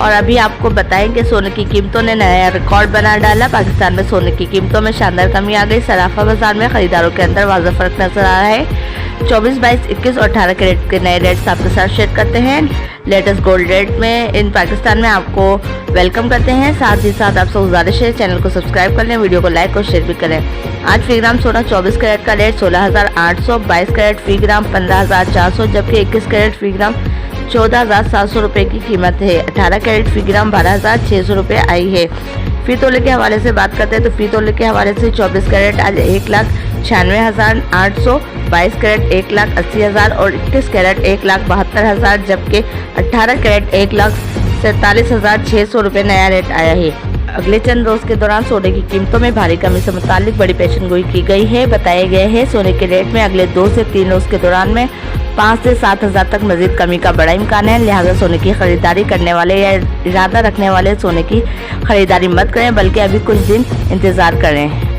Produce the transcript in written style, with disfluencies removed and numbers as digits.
और अभी आपको बताएंगे सोने की कीमतों ने नया रिकॉर्ड बना डाला। पाकिस्तान में सोने की कीमतों में शानदार कमी आ गई। सराफा बाजार में खरीदारों के अंदर वाज़ेह फर्क नजर आ रहा है। 24, 22, 21 और 18 कैरेट के नए रेट्स आपके साथ शेयर करते हैं। लेटेस्ट गोल्ड रेट में इन पाकिस्तान में आपको वेलकम करते हैं। साथ ही साथ आपसे गुजारिश है चैनल को सब्सक्राइब कर लें, वीडियो को लाइक और शेयर भी करें। आज फी ग्राम सोना 24 कैरेट का रेट 16,800, 22 कैरेट फी ग्राम 15,400, जबकि 21 कैरेट फी ग्राम 14,700 रुपये की कीमत है। 18 कैरेट फी ग्राम 12,600 रुपये आई है। फी तोले के हवाले से बात करते हैं तो फी तोले के हवाले से 24 कैरेट आज 1,96,800, 22 कैरेट 1,80,000 और 21 कैरेट 1,72,000, जबकि 18 कैरेट 1,47,600 रुपये नया रेट आया है। अगले चंद रोज के दौरान सोने की कीमतों में भारी कमी से मुतालिक बड़ी पेशनगोई की गई है। बताए गए हैं सोने के रेट में अगले 2 से 3 रोज के दौरान में 5 से 7 हज़ार तक मजीद कमी का बड़ा इम्कान है। लिहाजा सोने की खरीदारी करने वाले या इरादा रखने वाले सोने की खरीदारी मत करें, बल्कि अभी कुछ दिन इंतज़ार करें।